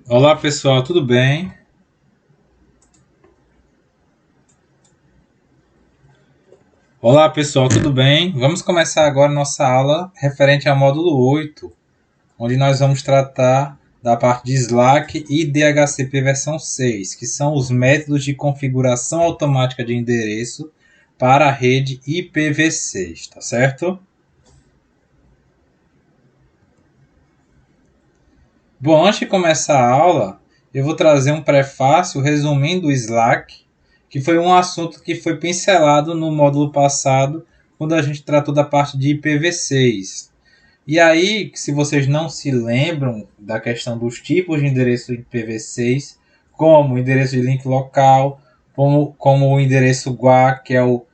Olá pessoal, tudo bem? Olá pessoal, tudo bem? Vamos começar agora nossa aula referente ao módulo 8, onde nós vamos tratar da parte de Slack e DHCP versão 6, que são os métodos de configuração automática de endereço para a rede IPv6, tá certo? Bom, antes de começar a aula, eu vou trazer um prefácio resumindo o Slack, que foi um assunto que foi pincelado no módulo passado, quando a gente tratou da parte de IPv6. E aí, se vocês não se lembram da questão dos tipos de endereço IPv6, como o endereço de link local, como o endereço GUA, que é o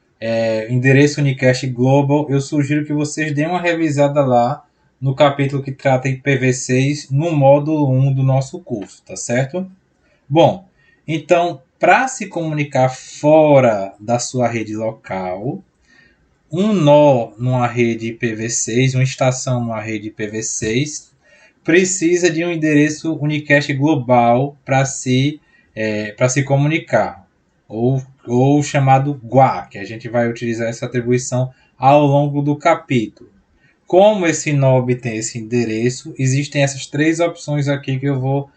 endereço Unicast Global, eu sugiro que vocês deem uma revisada lá no capítulo que trata IPv6 no módulo 1 do nosso curso, tá certo? Bom, então, para se comunicar fora da sua rede local, um nó numa rede IPv6, uma estação numa rede IPv6, precisa de um endereço unicast global para se comunicar, ou chamado GUA, que a gente vai utilizar essa atribuição ao longo do capítulo. Como esse nó obtém esse endereço, existem essas três opções aqui que eu vou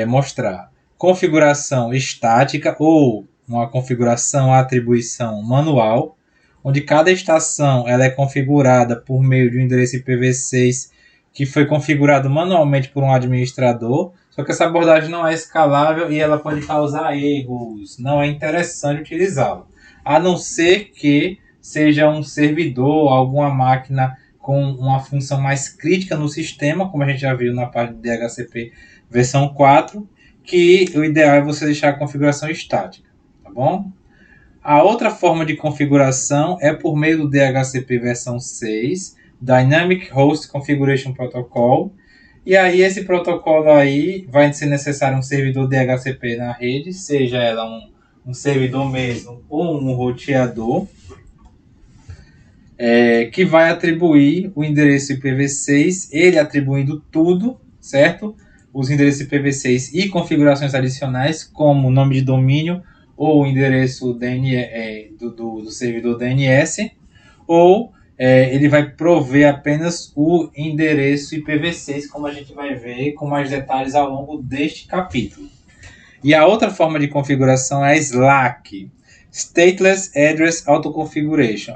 mostrar. Configuração estática ou uma configuração atribuição manual, onde cada estação ela é configurada por meio de um endereço IPv6 que foi configurado manualmente por um administrador, só que essa abordagem não é escalável e ela pode causar erros, não é interessante utilizá-la, a não ser que seja um servidor, alguma máquina com uma função mais crítica no sistema, como a gente já viu na parte de DHCP versão 4, que o ideal é você deixar a configuração estática, tá bom? A outra forma de configuração é por meio do DHCP versão 6, Dynamic Host Configuration Protocol. E aí esse protocolo aí vai ser necessário um servidor DHCP na rede, seja ela um servidor mesmo ou um roteador, que vai atribuir o endereço IPv6, ele atribuindo tudo, certo? Os endereços IPv6 e configurações adicionais, como nome de domínio ou o endereço do servidor DNS, ou ele vai prover apenas o endereço IPv6, como a gente vai ver com mais detalhes ao longo deste capítulo. E a outra forma de configuração é a Slack, Stateless Address Autoconfiguration,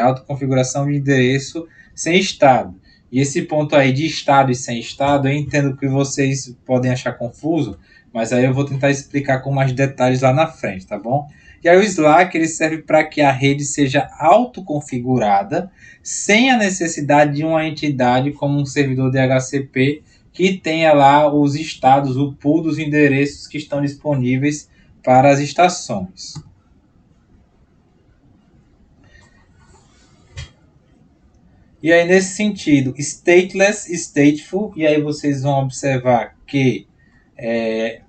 autoconfiguração de endereço sem estado. E esse ponto aí de estado e sem estado, eu entendo que vocês podem achar confuso, mas aí eu vou tentar explicar com mais detalhes lá na frente, tá bom? E aí o Slack ele serve para que a rede seja autoconfigurada sem a necessidade de uma entidade como um servidor DHCP que tenha lá os estados, o pool dos endereços que estão disponíveis para as estações. E aí, nesse sentido, stateless, stateful, e aí vocês vão observar que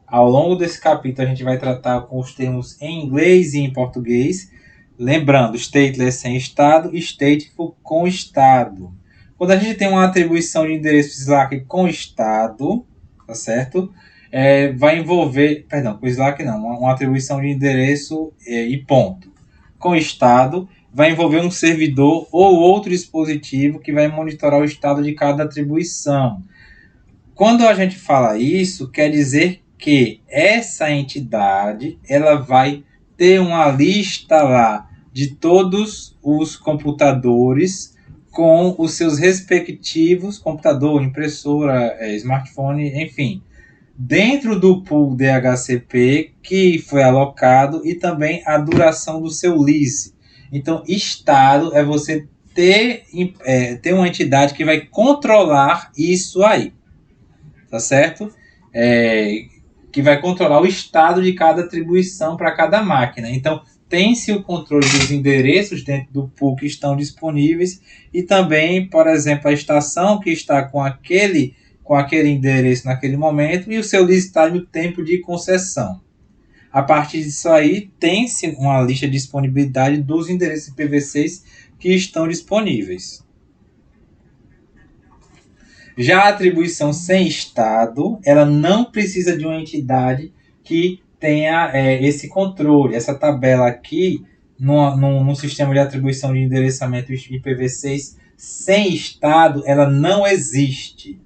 ao longo desse capítulo a gente vai tratar com os termos em inglês e em português. Lembrando, stateless sem estado, stateful com estado. Quando a gente tem uma atribuição de endereço Slack com estado, tá certo? Vai envolver, perdão, com Slack não, uma atribuição de endereço e ponto. Com estado, vai envolver um servidor ou outro dispositivo que vai monitorar o estado de cada atribuição. Quando a gente fala isso, quer dizer que essa entidade ela vai ter uma lista lá de todos os computadores com os seus respectivos computador, impressora, smartphone, enfim, dentro do pool DHCP que foi alocado e também a duração do seu lease. Então, estado é você ter uma entidade que vai controlar isso aí, tá certo? Que vai controlar o estado de cada atribuição para cada máquina. Então, tem-se o controle dos endereços dentro do pool que estão disponíveis e também, por exemplo, a estação que está com aquele endereço naquele momento e o seu lease time, o tempo de concessão. A partir disso aí, tem-se uma lista de disponibilidade dos endereços IPv6 que estão disponíveis. Já a atribuição sem estado, ela não precisa de uma entidade que tenha esse controle. Essa tabela aqui, no sistema de atribuição de endereçamento IPv6 sem estado, ela não existe.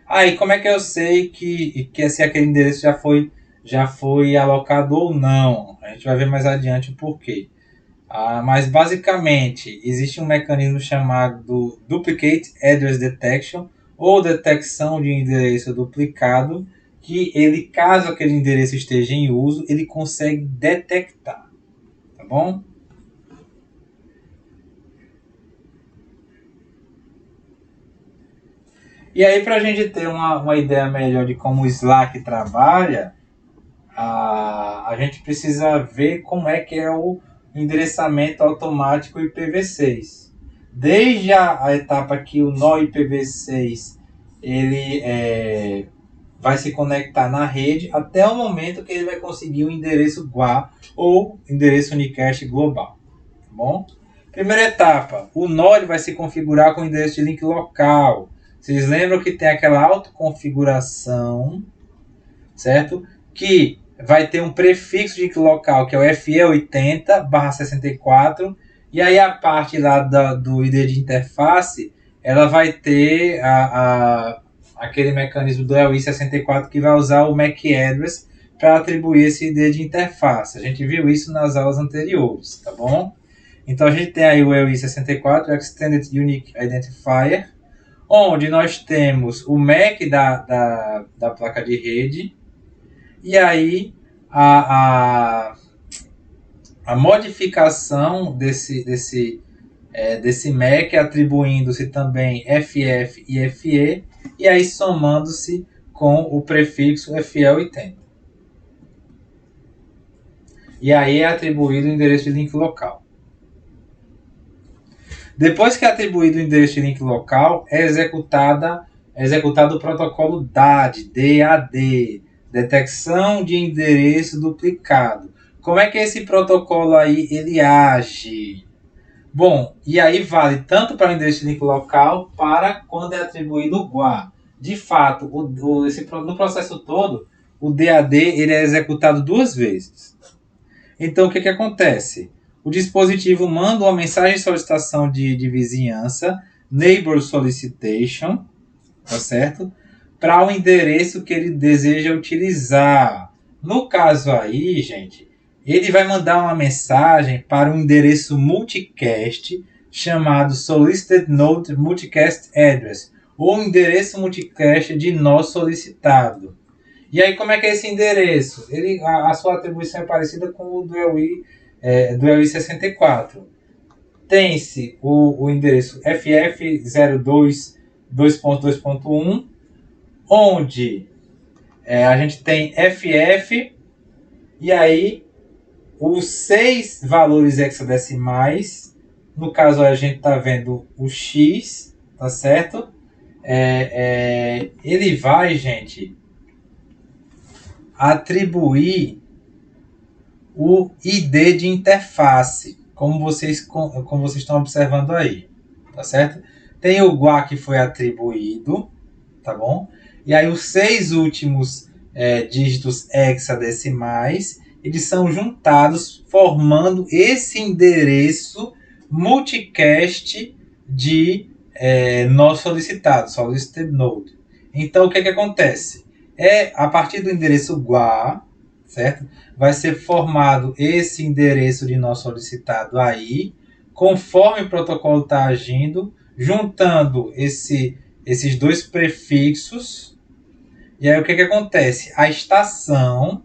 Aí, como é que eu sei que se aquele endereço já foi alocado ou não? A gente vai ver mais adiante o porquê. Mas, basicamente, existe um mecanismo chamado Duplicate Address Detection, ou detecção de endereço duplicado, que ele, caso aquele endereço esteja em uso, ele consegue detectar. Tá bom? E aí, para a gente ter uma ideia melhor de como o Slack trabalha, a gente precisa ver como é que é o endereçamento automático IPv6. Desde a etapa que o nó IPv6 ele vai se conectar na rede, até o momento que ele vai conseguir o endereço GUA ou endereço unicast global. Tá bom? Primeira etapa, o nó ele vai se configurar com o endereço de link local. Vocês lembram que tem aquela autoconfiguração, certo? Que vai ter um prefixo de link local, que é o FE80/64, e aí a parte lá do ID de interface, ela vai ter aquele mecanismo do EUI64 que vai usar o MAC address para atribuir esse ID de interface. A gente viu isso nas aulas anteriores, tá bom? Então a gente tem aí o EUI64, o Extended Unique Identifier, onde nós temos o MAC da placa de rede, e aí a modificação desse MAC atribuindo-se também FF e FE, e aí somando-se com o prefixo FE80. E aí é atribuído o endereço de link local. Depois que é atribuído o endereço de link local, é executado o protocolo DAD, detecção de endereço duplicado. Como é que esse protocolo aí ele age? Bom, e aí vale tanto para o endereço de link local para quando é atribuído o GUA. De fato, no processo todo, o DAD ele é executado 2 vezes. Então, o que acontece? O dispositivo manda uma mensagem de solicitação de vizinhança, Neighbor Solicitation, tá certo? Para o endereço que ele deseja utilizar. No caso aí, gente, ele vai mandar uma mensagem para um endereço multicast chamado Solicited Node Multicast Address, ou endereço multicast de nó solicitado. E aí, como é que é esse endereço? A sua atribuição é parecida com o do EUI64. Tem-se o endereço FF02.2.1, onde a gente tem FF, e aí os 6 valores hexadecimais. No caso, a gente está vendo o X, tá certo? Ele vai, gente, atribuir o ID de interface, como vocês estão observando aí, tá certo? Tem o GUA que foi atribuído, tá bom? E aí os 6 últimos dígitos hexadecimais, eles são juntados formando esse endereço multicast de nó solicitado, Solicited Node. Então, o que acontece? A partir do endereço GUA, certo? Vai ser formado esse endereço de nó solicitado aí, conforme o protocolo está agindo, juntando esses 2 prefixos. E aí o que acontece? A estação,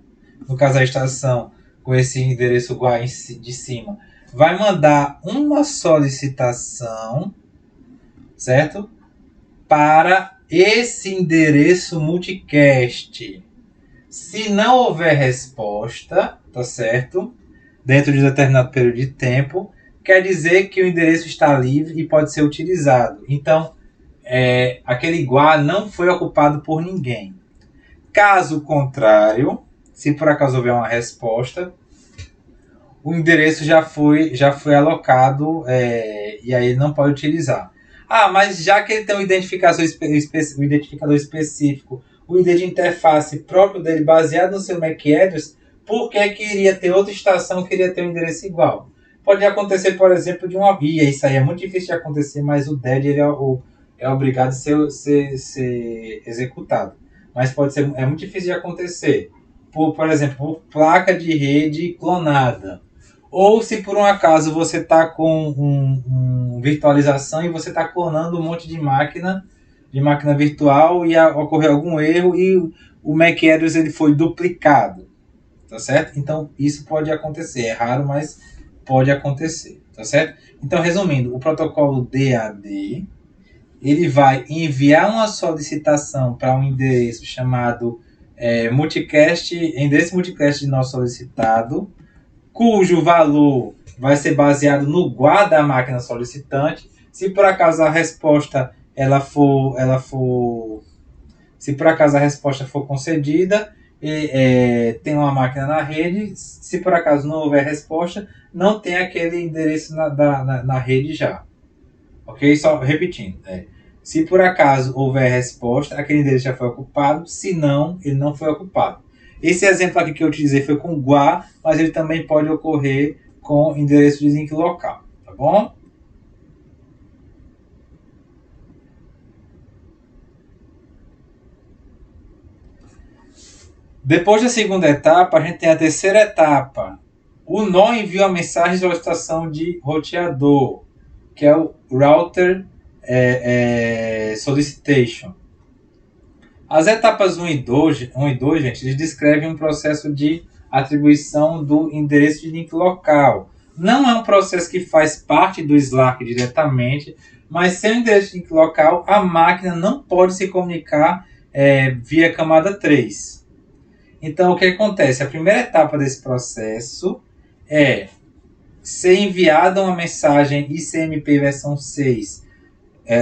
no caso a estação com esse endereço GUA de cima, vai mandar uma solicitação, certo? Para esse endereço multicast. Se não houver resposta, tá certo? Dentro de um determinado período de tempo, quer dizer que o endereço está livre e pode ser utilizado. Então, aquele GUA não foi ocupado por ninguém. Caso contrário, se por acaso houver uma resposta, o endereço já foi alocado e aí não pode utilizar. mas já que ele tem um identificador específico, o ID de interface próprio dele baseado no seu MAC address, por que que iria ter outra estação que iria ter um endereço igual? Pode acontecer, por exemplo, de uma via. Isso aí é muito difícil de acontecer, mas o DED ele é obrigado a ser executado. Mas é muito difícil de acontecer. Por exemplo, por placa de rede clonada. Ou se por um acaso você está com virtualização e você está clonando um monte de máquina virtual e ocorreu algum erro e o MAC address ele foi duplicado, tá certo? Então isso pode acontecer, é raro, mas pode acontecer, tá certo? Então, resumindo, o protocolo DAD ele vai enviar uma solicitação para um endereço chamado endereço multicast de nó solicitado, cujo valor vai ser baseado no guarda da máquina solicitante. Se por acaso a resposta se por acaso a resposta for concedida, tem uma máquina na rede. Se por acaso não houver resposta, não tem aquele endereço na rede já. Ok? Só repetindo. Se por acaso houver resposta, aquele endereço já foi ocupado. Se não, ele não foi ocupado. Esse exemplo aqui que eu utilizei foi com GUA, mas ele também pode ocorrer com endereço de link local. Tá bom? Depois da segunda etapa, a gente tem a terceira etapa. O nó envia uma mensagem de solicitação de roteador, que é o Router Solicitation. As etapas 1 e 2, gente, eles descrevem um processo de atribuição do endereço de link local. Não é um processo que faz parte do Slack diretamente, mas sem o endereço de link local, a máquina não pode se comunicar via camada 3. Então, o que acontece? A primeira etapa desse processo é ser enviada uma mensagem ICMP versão 6,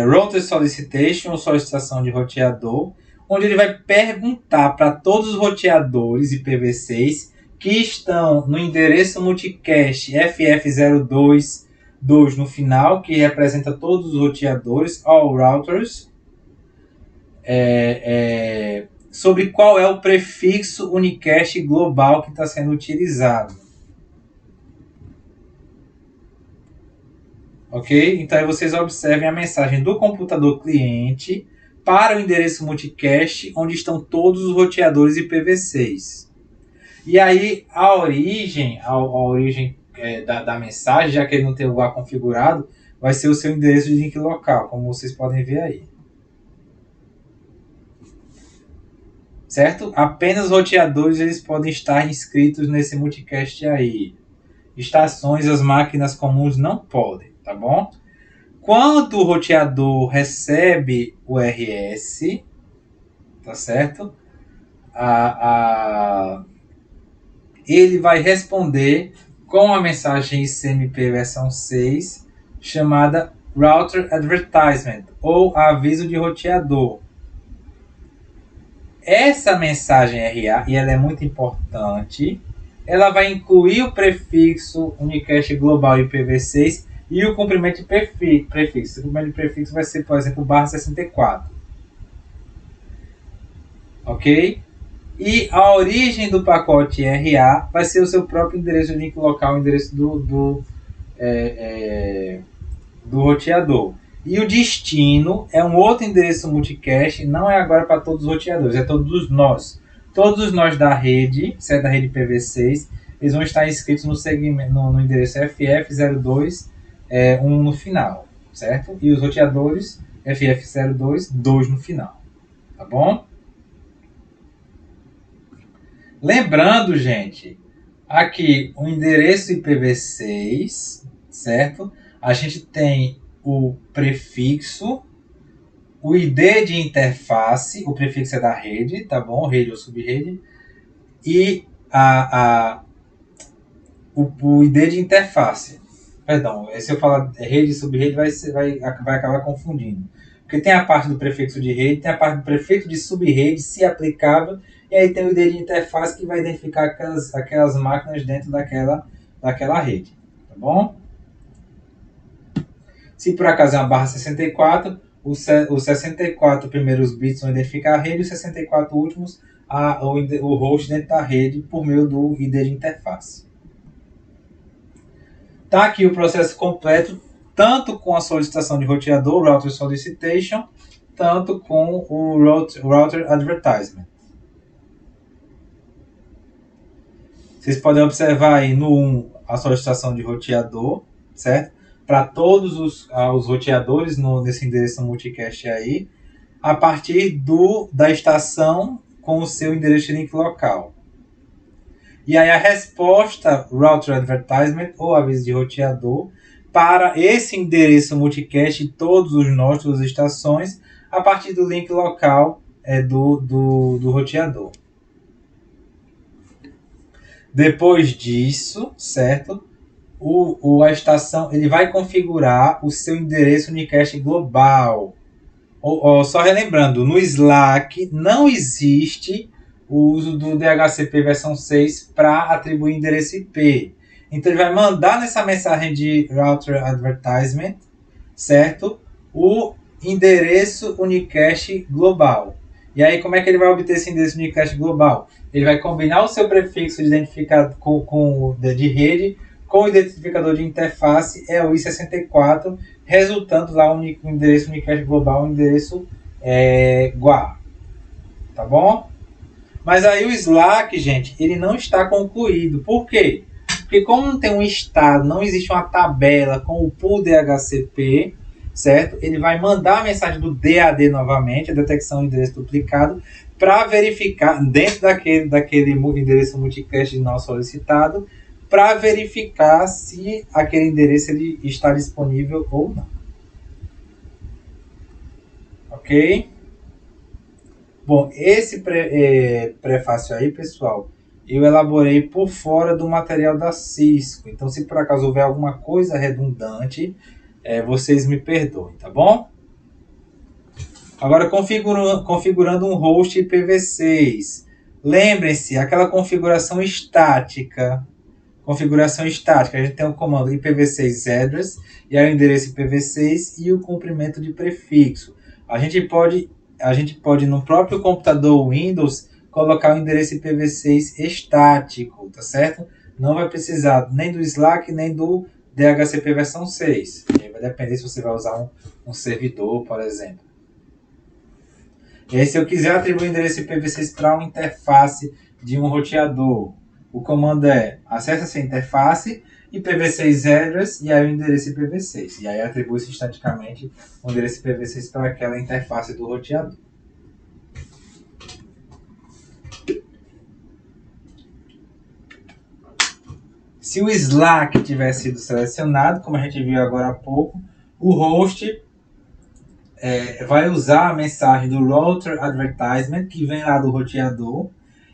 Router Solicitation, ou solicitação de roteador, onde ele vai perguntar para todos os roteadores IPv6 que estão no endereço multicast FF02 no final, que representa todos os roteadores, all routers, sobre qual é o prefixo unicast global que está sendo utilizado. Ok? Então aí vocês observem a mensagem do computador cliente para o endereço multicast, onde estão todos os roteadores IPv6. E aí a origem da mensagem, já que ele não tem o lugar configurado, vai ser o seu endereço de link local, como vocês podem ver aí. Certo? Apenas roteadores eles podem estar inscritos nesse multicast aí. Estações, as máquinas comuns não podem, tá bom? Quando o roteador recebe o RS, tá certo? Ele vai responder com a mensagem ICMP versão 6, chamada Router Advertisement, ou aviso de roteador. Essa mensagem RA, e ela é muito importante, ela vai incluir o prefixo unicast global IPv6 e o comprimento de prefixo. O comprimento de prefixo vai ser, por exemplo, /64. Ok? E a origem do pacote RA vai ser o seu próprio endereço de link local, o endereço do roteador. E o destino é um outro endereço multicast, não é agora para todos os roteadores, é todos os nós. Todos os nós da rede, se é da rede IPv6, eles vão estar inscritos no segmento, no endereço FF02, 1 no final, certo? E os roteadores FF02, 2 no final, tá bom? Lembrando, gente, aqui o endereço IPv6, certo? A gente tem o prefixo, o ID de interface, o prefixo é da rede, tá bom? Rede ou subrede. E o ID de interface. Perdão, se eu falar rede e subrede vai acabar confundindo. Porque tem a parte do prefixo de rede, tem a parte do prefixo de subrede, se aplicável, e aí tem o ID de interface que vai identificar aquelas máquinas dentro daquela rede. Tá bom? Se por acaso é uma barra 64, os 64 primeiros bits vão identificar a rede e os 64 últimos o host dentro da rede por meio do ID de interface. Está aqui o processo completo, tanto com a solicitação de roteador, Router Solicitation, tanto com o Router Advertisement. Vocês podem observar aí no 1 a solicitação de roteador, certo? Para todos os roteadores nesse endereço multicast aí, a partir da estação com o seu endereço de link local. E aí a resposta Router Advertisement ou aviso de roteador para esse endereço multicast de todos os nós, todas as estações, a partir do link local do roteador. Depois disso, certo? A estação ele vai configurar o seu endereço unicast global. Só relembrando, no Slack não existe o uso do DHCP versão 6 para atribuir endereço IP. Então ele vai mandar nessa mensagem de Router Advertisement, certo? O endereço unicast global. E aí como é que ele vai obter esse endereço unicast global? Ele vai combinar o seu prefixo de identificador de rede com o identificador de interface, é o I64, resultando lá o endereço unicast global, o endereço GUA. Tá bom? Mas aí o Slack, gente, ele não está concluído. Por quê? Porque como não tem um estado, não existe uma tabela com o pool DHCP, certo? Ele vai mandar a mensagem do DAD novamente, a detecção de endereço duplicado, para verificar, dentro daquele endereço multicast não solicitado, para verificar se aquele endereço ele está disponível ou não. Ok? Bom, esse prefácio aí, pessoal, eu elaborei por fora do material da Cisco. Então, se por acaso houver alguma coisa redundante, vocês me perdoem, tá bom? Agora, configurando um host IPv6. Lembrem-se, aquela configuração estática. Configuração estática, a gente tem o comando IPv6 address, e aí o endereço IPv6 e o comprimento de prefixo. A gente pode no próprio computador Windows colocar o endereço IPv6 estático, tá certo? Não vai precisar nem do Slack, nem do DHCP versão 6. Vai depender se você vai usar um servidor, por exemplo. E aí, se eu quiser atribuir o endereço IPv6 para uma interface de um roteador, o comando é acessa essa interface, IPv6 address, e aí o endereço IPv6. E aí atribui-se estaticamente o endereço IPv6 para aquela interface do roteador. Se o Slack tivesse sido selecionado, como a gente viu agora há pouco, o host vai usar a mensagem do Router Advertisement, que vem lá do roteador,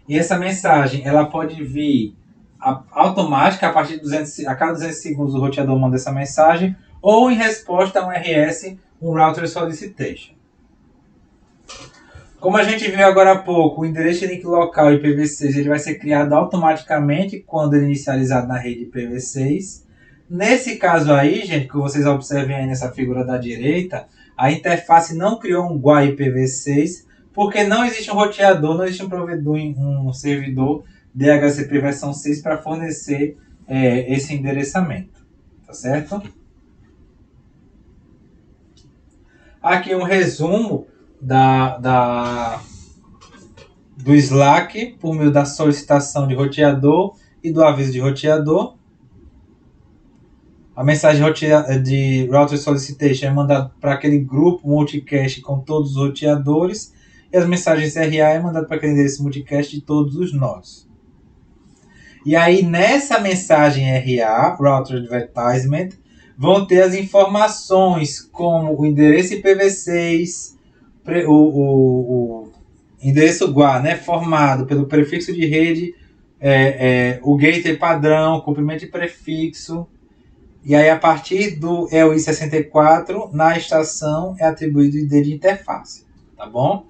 e essa mensagem ela pode vir automática, a partir de 200, a cada 200 segundos o roteador manda essa mensagem, ou em resposta a um RS, um Router Solicitation. Como a gente viu agora há pouco, o endereço de link local IPv6 ele vai ser criado automaticamente quando ele é inicializado na rede IPv6. Nesse caso aí, gente, que vocês observem aí nessa figura da direita, a interface não criou um GUA IPv6 porque não existe um roteador, não existe um provedor, um servidor DHCP versão 6 para fornecer esse endereçamento. Tá certo? Aqui um resumo do Slack por meio da solicitação de roteador e do aviso de roteador. A mensagem de Router Solicitation é mandada para aquele grupo multicast com todos os roteadores e as mensagens RA é mandada para aquele endereço multicast de todos os nós. E aí nessa mensagem RA, Router Advertisement, vão ter as informações como o endereço IPv6, o endereço GUA, né, formado pelo prefixo de rede, o gateway padrão, comprimento de prefixo, e aí a partir do EUI64, na estação é atribuído o ID de interface, tá bom?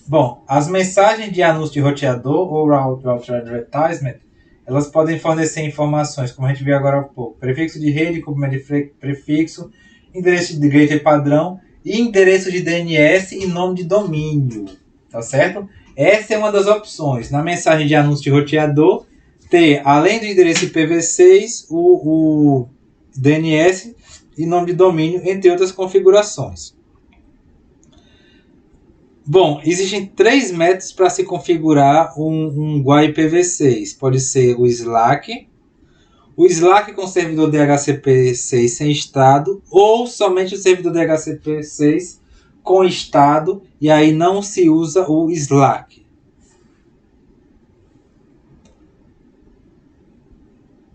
Bom, as mensagens de anúncio de roteador ou router advertisement, elas podem fornecer informações, como a gente viu agora há pouco, prefixo de rede, complemento de prefixo, endereço de gateway padrão e endereço de DNS e nome de domínio, tá certo? Essa é uma das opções. Na mensagem de anúncio de roteador, ter, além do endereço IPv6, o DNS e nome de domínio, entre outras configurações. Bom, existem 3 métodos para se configurar um GUI IPv6. Pode ser o Slack com servidor DHCP6 sem estado, ou somente o servidor DHCP6 com estado, e aí não se usa o Slack.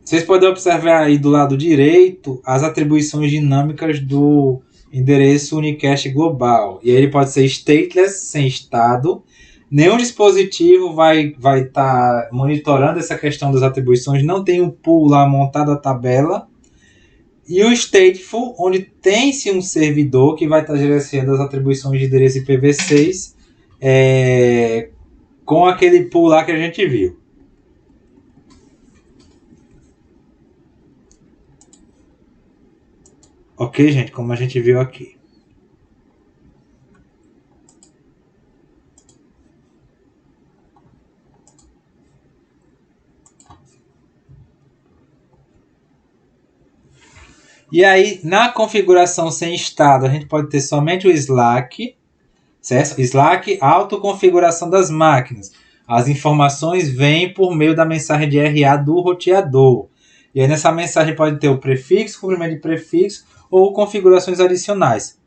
Vocês podem observar aí do lado direito as atribuições dinâmicas do endereço unicast global. E aí ele pode ser stateless, sem estado. Nenhum dispositivo vai estar monitorando essa questão das atribuições. Não tem um pool lá montado a tabela. E o stateful, onde tem-se um servidor que vai estar gerenciando as atribuições de endereço IPv6 com aquele pool lá que a gente viu. Ok, gente? Como a gente viu aqui. E aí, na configuração sem estado, a gente pode ter somente o Slack, certo? Slack, autoconfiguração das máquinas. As informações vêm por meio da mensagem de RA do roteador. E aí, nessa mensagem pode ter o prefixo, complemento de prefixo ou configurações adicionais.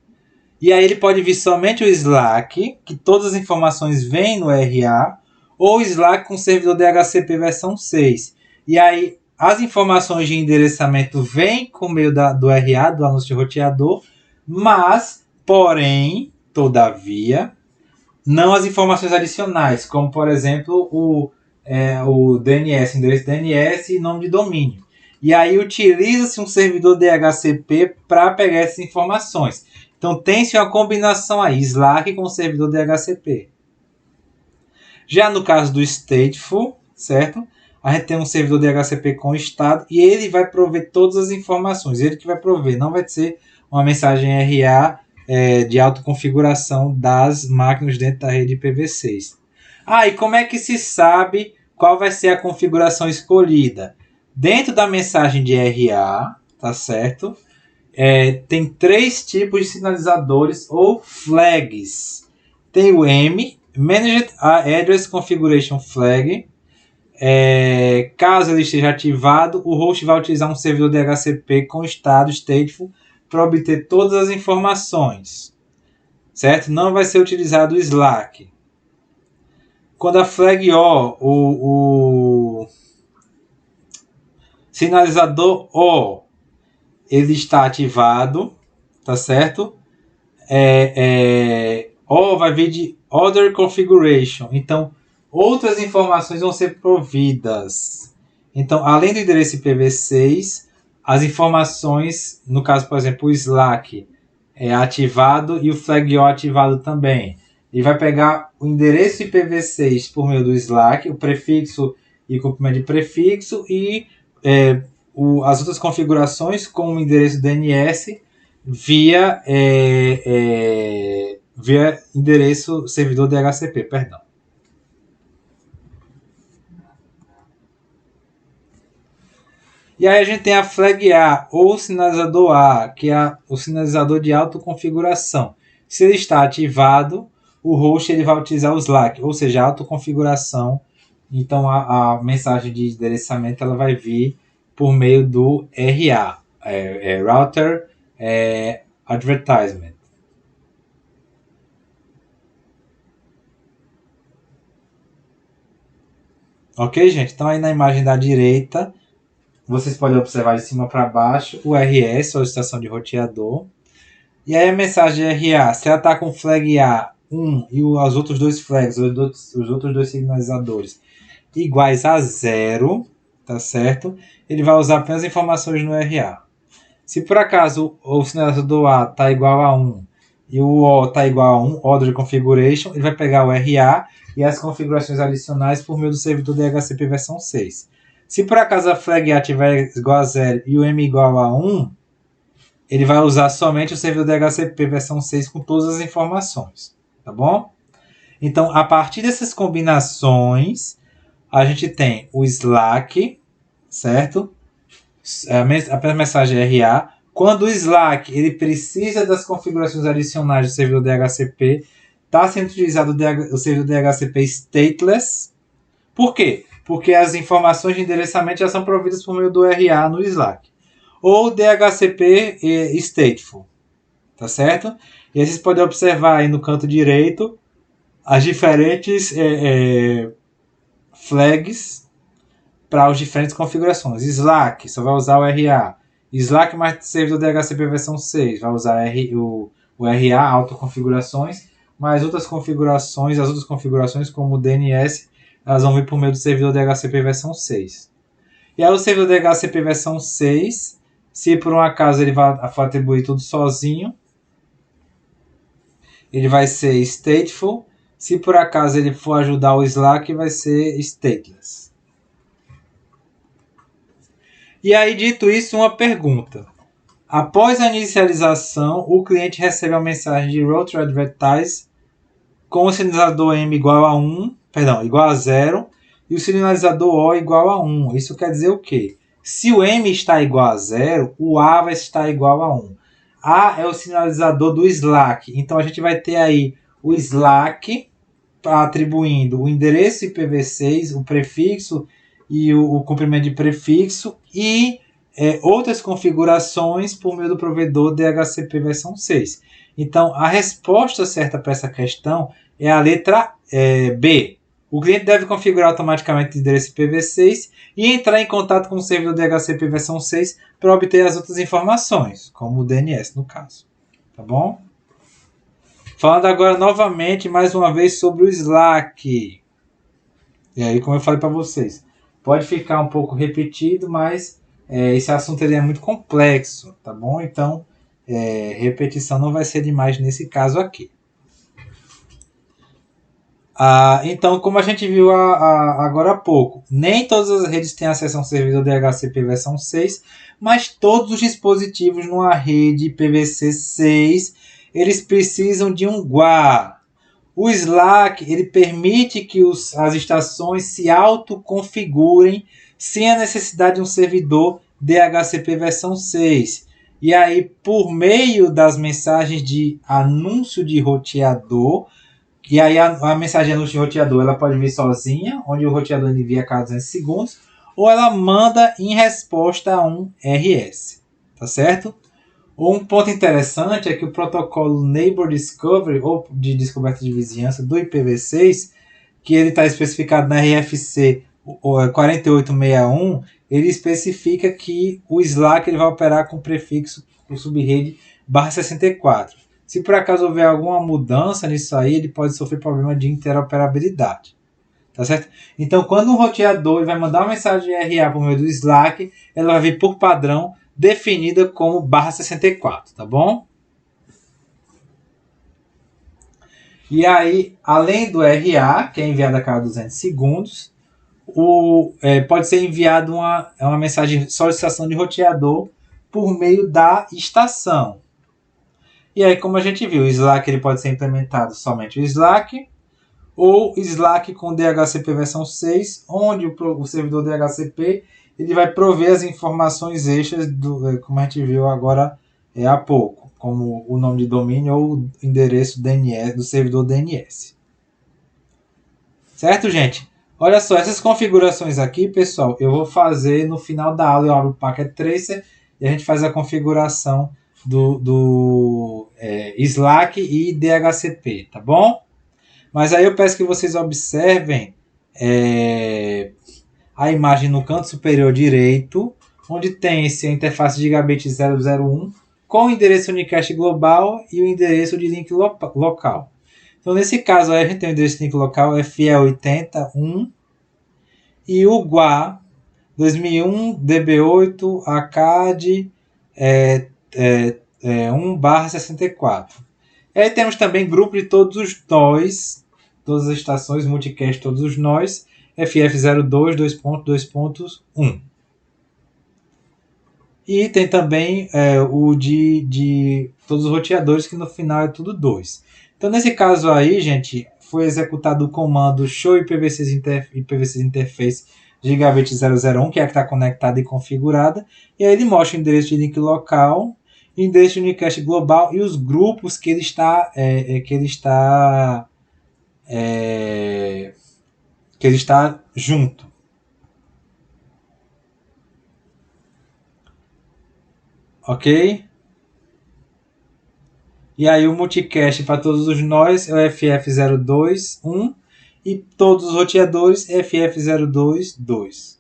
E aí, ele pode vir somente o Slack, que todas as informações vêm no RA, ou o Slack com servidor DHCP versão 6. E aí, as informações de endereçamento vêm por meio do RA, do anúncio de roteador, mas, porém, todavia, não as informações adicionais, como, por exemplo, o DNS, endereço DNS e nome de domínio. E aí utiliza-se um servidor DHCP para pegar essas informações. Então, tem-se uma combinação aí, Slack com o servidor DHCP. Já no caso do stateful, certo? A gente tem um servidor DHCP com estado e ele vai prover todas as informações. Ele que vai prover, não vai ser uma mensagem RA de autoconfiguração das máquinas dentro da rede IPv6. E como é que se sabe qual vai ser a configuração escolhida? Dentro da mensagem de RA, tá certo? Tem 3 tipos de sinalizadores ou flags. Tem o M, Managed Address Configuration Flag. Caso ele esteja ativado, o host vai utilizar um servidor DHCP com estado stateful para obter todas as informações, certo? Não vai ser utilizado o Slack. Quando a flag o sinalizador O ele está ativado, tá certo? O vai vir de Other Configuration. Então, outras informações vão ser providas. Então, além do endereço IPv6, as informações, no caso, por exemplo, o Slack é ativado e o flag O ativado também. Ele vai pegar o endereço IPv6 por meio do Slack, o prefixo e complemento de prefixo e as outras configurações com o endereço DNS via endereço servidor DHCP, perdão. E aí a gente tem a flag A, ou sinalizador A, que é o sinalizador de autoconfiguração. Se ele está ativado, o host ele vai utilizar o Slack, ou seja, a autoconfiguração. Então a mensagem de endereçamento ela vai vir por meio do RA, Router Advertisement. Ok, gente? Então aí na imagem da direita, vocês podem observar de cima para baixo o RS, solicitação de roteador. E aí a mensagem RA, se ela está com flag A1 e os outros 2 flags, os outros 2 sinalizadores, iguais a 0, tá certo? Ele vai usar apenas informações no RA. Se por acaso o sinalizador A está igual a 1 e o O está igual a 1, Order Configuration, ele vai pegar o RA e as configurações adicionais por meio do servidor DHCP versão 6. Se por acaso a flag A estiver igual a 0 e o M igual a 1, ele vai usar somente o servidor DHCP versão 6 com todas as informações, tá bom? Então, a partir dessas combinações, a gente tem o Slack, certo? A mensagem RA. Quando o Slack ele precisa das configurações adicionais do servidor DHCP, está sendo utilizado o servidor DHCP stateless. Por quê? Porque as informações de endereçamento já são providas por meio do RA no Slack. Ou DHCP stateful, tá certo? E aí vocês podem observar aí no canto direito as diferentes flags para as diferentes configurações. Slack só vai usar o RA. Slack mais servidor DHCP versão 6 vai usar o RA, autoconfigurações, mas as outras configurações como o DNS, elas vão vir por meio do servidor DHCP versão 6. E aí o servidor DHCP versão 6, se por um acaso ele for atribuir tudo sozinho, ele vai ser stateful. Se por acaso ele for ajudar o Slack, vai ser stateless. E aí, dito isso, uma pergunta. Após a inicialização, o cliente recebe a mensagem de Route to Advertise com o sinalizador M igual a 0 e o sinalizador O igual a 1. Isso quer dizer o quê? Se o M está igual a 0, o A vai estar igual a 1. A é o sinalizador do Slack. Então, a gente vai ter aí o Slack atribuindo o endereço IPv6, o prefixo e o comprimento de prefixo e outras configurações por meio do provedor DHCP versão 6. Então, a resposta certa para essa questão é a letra B. O cliente deve configurar automaticamente o endereço IPv6 e entrar em contato com o servidor DHCP versão 6 para obter as outras informações, como o DNS no caso. Tá bom? Falando agora novamente, mais uma vez, sobre o Slack. E aí, como eu falei para vocês, pode ficar um pouco repetido, mas esse assunto ele é muito complexo, tá bom? Então, repetição não vai ser demais nesse caso aqui. Então, como a gente viu agora há pouco, nem todas as redes têm acesso a um servidor DHCP versão 6, mas todos os dispositivos numa rede IPv6, eles precisam de um GUA. O Slack ele permite que as estações se autoconfigurem sem a necessidade de um servidor DHCP versão 6. E aí, por meio das mensagens de anúncio de roteador, e aí a mensagem de anúncio de roteador ela pode vir sozinha, onde o roteador envia a cada 200 segundos, ou ela manda em resposta a um RS. Tá certo? Um ponto interessante é que o protocolo Neighbor Discovery, ou de descoberta de vizinhança do IPv6, que ele está especificado na RFC 4861, ele especifica que o Slack ele vai operar com o prefixo o subrede /64. Se por acaso houver alguma mudança nisso aí, ele pode sofrer problema de interoperabilidade. Tá certo? Então, quando um roteador vai mandar uma mensagem de RA por meio do Slack, ela vai vir por padrão definida como /64, tá bom? E aí, além do RA, que é enviado a cada 200 segundos, pode ser enviado uma mensagem de solicitação de roteador por meio da estação. E aí, como a gente viu, o Slack ele pode ser implementado somente o Slack, ou Slack com DHCP versão 6, onde o servidor DHCP ele vai prover as informações extras, como a gente viu agora há pouco, como o nome de domínio ou o endereço DNS, do servidor DNS. Certo, gente? Olha só, essas configurações aqui, pessoal, eu vou fazer no final da aula. Eu abro o Packet Tracer e a gente faz a configuração do Slack e DHCP, tá bom? Mas aí eu peço que vocês observem a imagem no canto superior direito, onde tem essa interface Gigabit 001 com o endereço unicast global e o endereço de link local. Então, nesse caso, aí a gente tem o endereço de link local FE80.1 e o GUA 2001 DB8 ACAD 1/64. E aí temos também grupo de todos os nós, todas as estações, multicast todos os nós, FF02, 2.2.1. E tem também o de todos os roteadores, que no final é tudo 2. Então, nesse caso aí, gente, foi executado o comando show IPv6 interface gigabit 001, que é a que está conectada e configurada. E aí ele mostra o endereço de link local, o endereço de unicast global e os grupos que ele está junto. Ok? E aí o multicast para todos os nós é o FF021 e todos os roteadores FF022.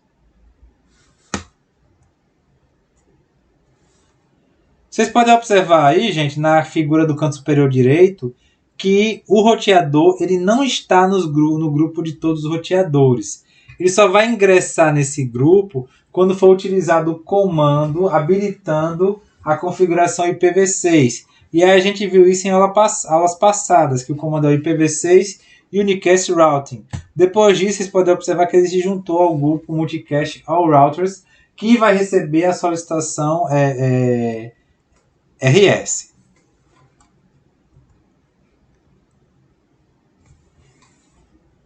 Vocês podem observar aí, gente, na figura do canto superior direito, que o roteador ele não está no grupo de todos os roteadores. Ele só vai ingressar nesse grupo quando for utilizado o comando habilitando a configuração IPv6. E aí a gente viu isso em aulas passadas, que o comando é o IPv6 Unicast Routing. Depois disso, vocês podem observar que ele se juntou ao grupo Multicast All Routers, que vai receber a solicitação RS.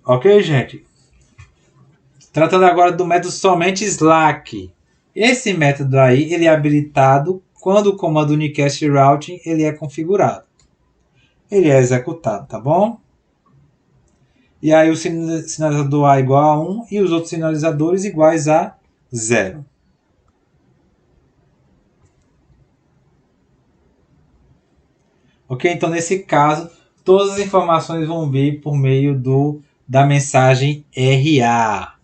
Ok, gente? Tratando agora do método somente Slack. Esse método aí, ele é habilitado quando o comando unicast routing ele é configurado. Ele é executado, tá bom? E aí o sinalizador A igual a 1 e os outros sinalizadores iguais a 0. Ok? Então, nesse caso, todas as informações vão vir por meio da mensagem RA.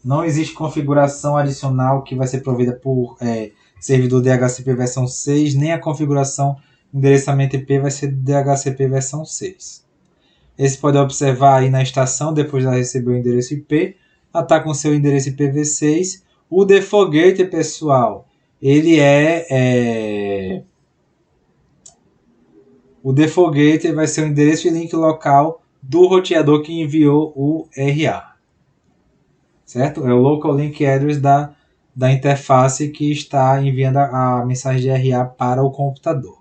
Não existe configuração adicional que vai ser provida por servidor DHCP versão 6, nem a configuração endereçamento IP vai ser DHCP versão 6. Esse pode observar aí na estação, depois ela recebeu o endereço IP, ela está com seu endereço IPv6. O default gateway, pessoal, ele o default gateway vai ser o endereço de link local do roteador que enviou o RA. Certo? É o local link address da interface que está enviando a mensagem de RA para o computador.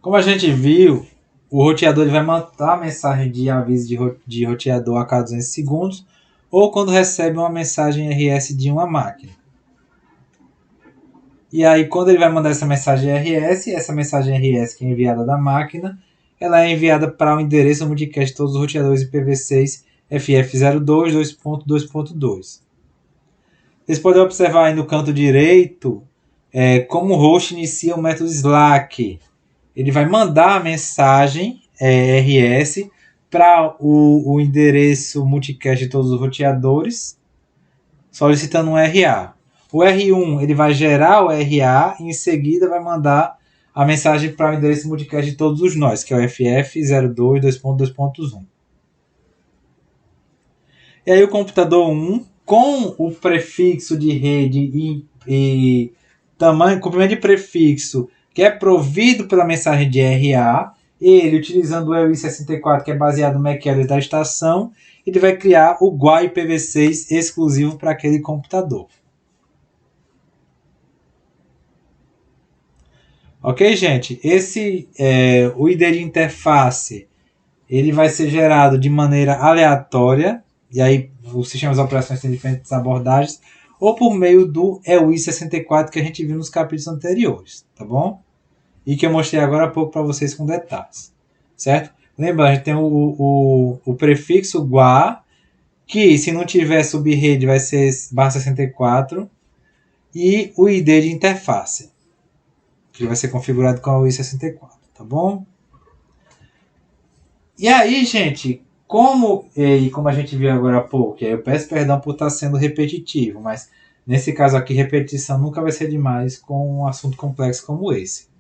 Como a gente viu, o roteador ele vai mandar a mensagem de aviso de roteador a cada 200 segundos ou quando recebe uma mensagem RS de uma máquina. E aí, quando ele vai mandar essa mensagem RS que é enviada da máquina, ela é enviada para o endereço multicast de todos os roteadores IPv6 FF02 2.2.2. Vocês podem observar aí no canto direito como o host inicia o método Slack. Ele vai mandar a mensagem RS para o endereço multicast de todos os roteadores, solicitando um RA. O R1 ele vai gerar o RA e em seguida vai mandar a mensagem para o endereço multicast de todos os nós, que é o FF02 2.2.1. E aí o computador 1, com o prefixo de rede e tamanho, comprimento de prefixo que é provido pela mensagem de RA, ele, utilizando o EUI64, que é baseado no MAC address da estação, ele vai criar o GUI IPv6 exclusivo para aquele computador. Ok, gente? O ID de interface ele vai ser gerado de maneira aleatória, e aí os sistemas de operações têm diferentes abordagens, ou por meio do EUI64 que a gente viu nos capítulos anteriores, tá bom? E que eu mostrei agora há pouco para vocês com detalhes, certo? Lembrando, a gente tem o prefixo GUA, que se não tiver subrede vai ser /64, e o ID de interface, que vai ser configurado com a EUI64, tá bom? E aí, gente, como a gente viu agora há pouco, eu peço perdão por estar sendo repetitivo, mas nesse caso aqui, repetição nunca vai ser demais com um assunto complexo como esse.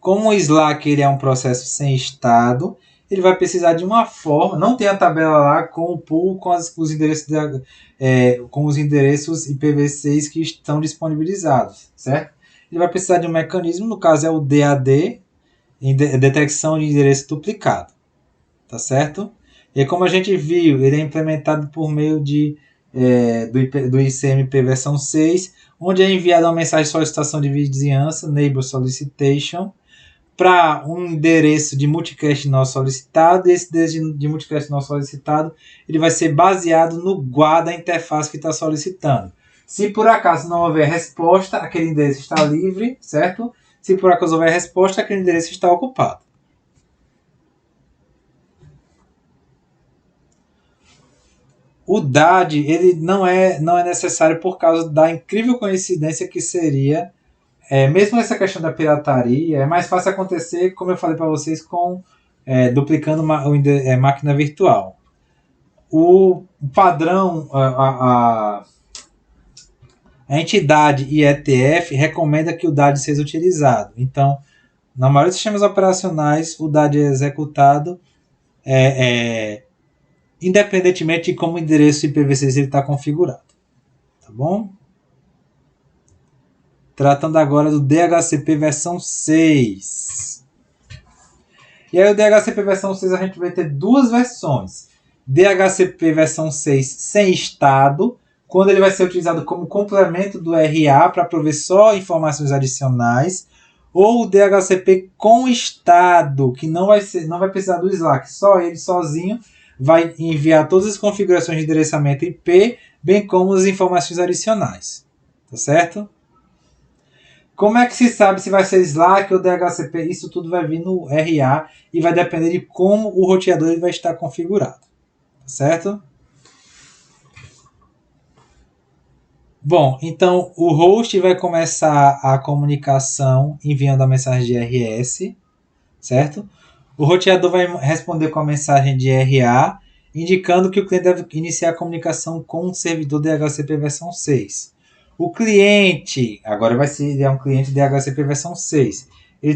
Como o Slack ele é um processo sem estado, ele vai precisar de uma forma. Não tem a tabela lá com o pool com os endereços com os endereços IPv6 que estão disponibilizados, certo? Ele vai precisar de um mecanismo, no caso é o DAD, detecção de endereço duplicado, tá certo? E como a gente viu, ele é implementado por meio do ICMP versão 6, onde é enviada uma mensagem de solicitação de vizinhança, Neighbor Solicitation, para um endereço de multicast não solicitado, e esse endereço de multicast não solicitado ele vai ser baseado no GUA da interface que está solicitando. Se por acaso não houver resposta, aquele endereço está livre, certo? Se por acaso houver resposta, aquele endereço está ocupado. O DAD ele não é necessário por causa da incrível coincidência que seria, mesmo essa questão da pirataria, é mais fácil acontecer, como eu falei para vocês, duplicando máquina virtual. O padrão, a entidade IETF recomenda que o DAD seja utilizado. Então, na maioria dos sistemas operacionais, o DAD é executado independentemente de como o endereço IPv6 está configurado. Tá bom? Tratando agora do DHCP versão 6. E aí o DHCP versão 6 a gente vai ter duas versões. DHCP versão 6 sem estado, quando ele vai ser utilizado como complemento do RA para prover só informações adicionais, ou o DHCP com estado, que não vai precisar do Slack, só ele sozinho vai enviar todas as configurações de endereçamento IP, bem como as informações adicionais. Tá certo? Como é que se sabe se vai ser Slack ou DHCP? Isso tudo vai vir no RA e vai depender de como o roteador ele vai estar configurado. Tá certo? Bom, então o host vai começar a comunicação enviando a mensagem de RS, certo? O roteador vai responder com a mensagem de RA, indicando que o cliente deve iniciar a comunicação com o servidor DHCP versão 6. O cliente, agora vai ser um cliente DHCP versão 6. Ele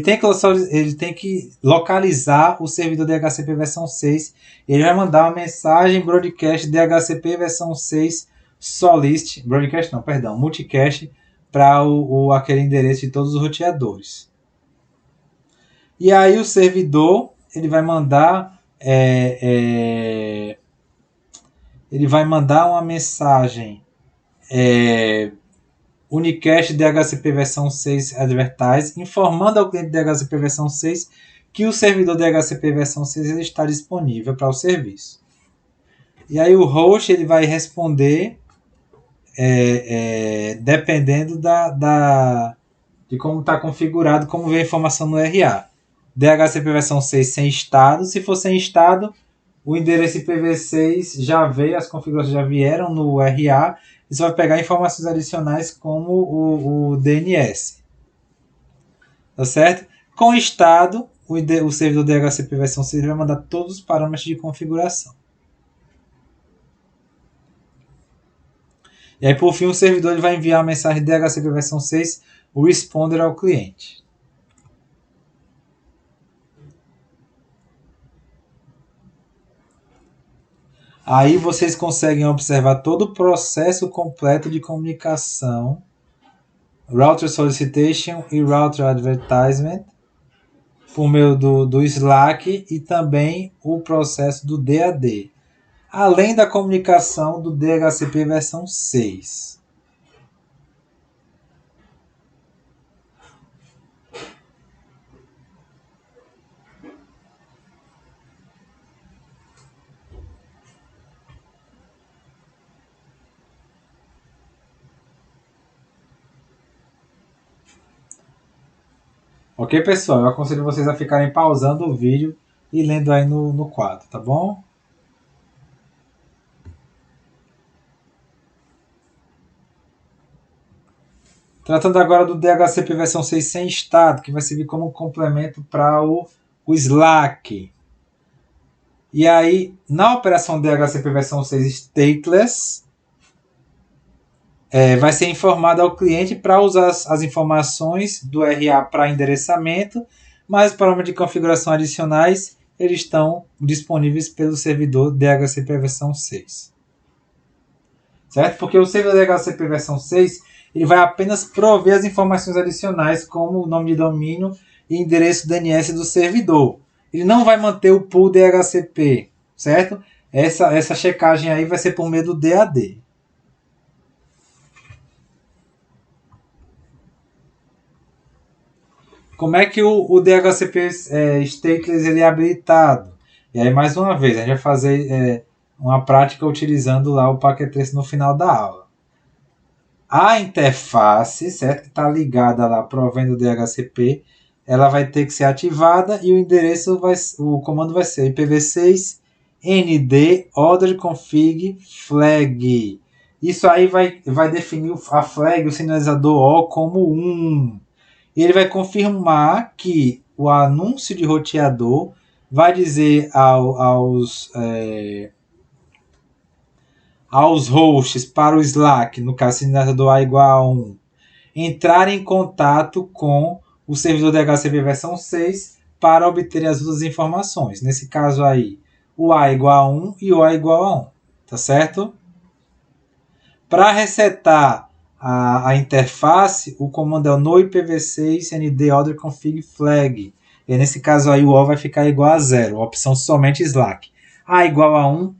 tem que localizar o servidor DHCP versão 6. Ele vai mandar uma mensagem broadcast DHCP versão 6 solist, broadcast não, perdão, multicast para aquele endereço de todos os roteadores. E aí o servidor ele vai mandar uma mensagem unicast DHCP versão 6 advertise, informando ao cliente DHCP versão 6 que o servidor DHCP versão 6 ele está disponível para o serviço. E aí o host ele vai responder dependendo de como está configurado, como vem a informação no RA. DHCP versão 6 sem estado. Se for sem estado, o endereço IPv6 já veio, as configurações já vieram no RA. Você vai pegar informações adicionais como o DNS. Tá certo? Com estado, o servidor DHCP versão 6 vai mandar todos os parâmetros de configuração. E aí, por fim, o servidor ele vai enviar a mensagem DHCP versão 6, o responder ao cliente. Aí vocês conseguem observar todo o processo completo de comunicação, Router Solicitation e Router Advertisement, por meio do Slack e também o processo do DAD, além da comunicação do DHCP versão 6. Ok, pessoal? Eu aconselho vocês a ficarem pausando o vídeo e lendo aí no quadro, tá bom? Tratando agora do DHCP versão 6 sem estado, que vai servir como complemento para o Slack. E aí, na operação DHCP versão 6 stateless, vai ser informado ao cliente para usar as informações do RA para endereçamento, mas os parâmetros de configuração adicionais eles estão disponíveis pelo servidor DHCP versão 6. Certo? Porque o servidor DHCP versão 6 ele vai apenas prover as informações adicionais, como o nome de domínio e endereço DNS do servidor. Ele não vai manter o pool DHCP, certo? Essa checagem aí vai ser por meio do DAD. Como é que o DHCP stateless ele é habilitado? E aí, mais uma vez, a gente vai fazer uma prática utilizando lá o packet trace no final da aula. A interface, certo, que está ligada lá provendo o DHCP, ela vai ter que ser ativada e o endereço o comando vai ser ipv6 nd order config flag. Isso aí vai definir a flag, o sinalizador O como 1. E ele vai confirmar que o anúncio de roteador vai dizer aos hosts para o Slack, no caso sinalizador A igual a 1, entrar em contato com o servidor DHCP versão 6 para obter as outras informações. Nesse caso aí, o A igual a 1 e o A igual a 1. Tá certo? Para resetar a interface, o comando é o no ipv6 nd order config flag. E nesse caso aí o O vai ficar igual a 0, opção somente Slack. A igual a 1,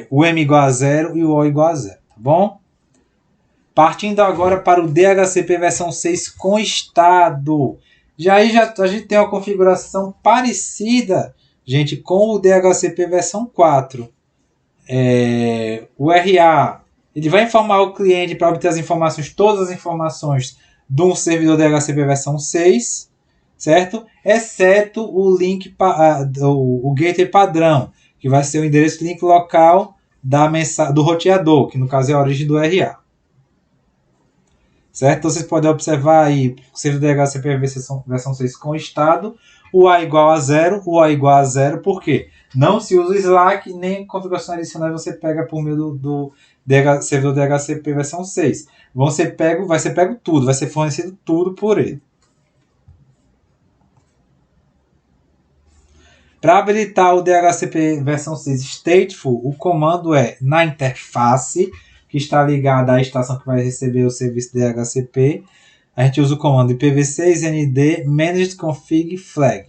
o M igual a 0 e o O igual a 0, tá bom? Partindo agora para o DHCP versão 6 com estado. A gente tem uma configuração parecida, gente, com o DHCP versão 4. O RA ele vai informar o cliente para obter as informações, todas as informações de um servidor DHCP versão 6, certo? Exceto o link o gateway padrão, que vai ser o endereço link local do roteador, que no caso é a origem do RA. Certo? Então, vocês podem observar aí o servidor DHCP versão 6 com estado, o A igual a 0, o A igual a 0, por quê? Não se usa o Slack, nem configuração adicional você pega por meio do servidor DHCP versão 6. Vai ser pego tudo, vai ser fornecido tudo por ele. Para habilitar o DHCP versão 6 stateful, o comando é na interface, que está ligada à estação que vai receber o serviço DHCP. A gente usa o comando ipv6 nd managed config flag.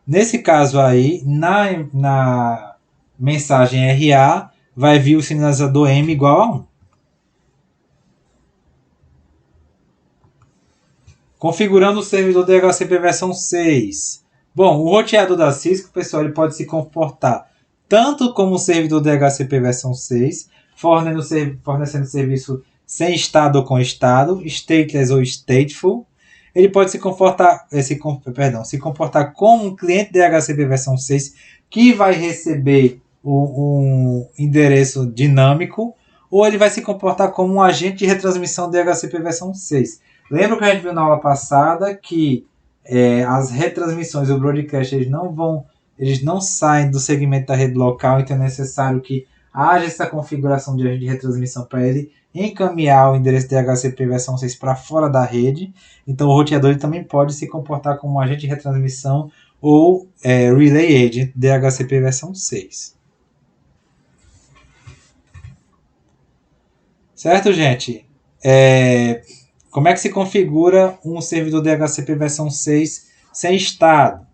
Nesse caso aí, na mensagem RA, vai vir o sinalizador M igual a 1. Configurando o servidor DHCP versão 6. Bom, o roteador da Cisco, pessoal, ele pode se comportar tanto como o servidor DHCP versão 6, fornecendo serviço sem estado ou com estado, stateless ou stateful. Ele pode se comportar como um cliente DHCP versão 6 que vai receber um endereço dinâmico, ou ele vai se comportar como um agente de retransmissão DHCP versão 6. Lembra que a gente viu na aula passada que as retransmissões, o broadcast, eles não saem do segmento da rede local, então é necessário que haja essa configuração de agente de retransmissão para ele encaminhar o endereço DHCP versão 6 para fora da rede. Então o roteador ele também pode se comportar como um agente de retransmissão ou Relay Agent DHCP versão 6. Certo, gente? Como é que se configura um servidor DHCP versão 6 sem estado?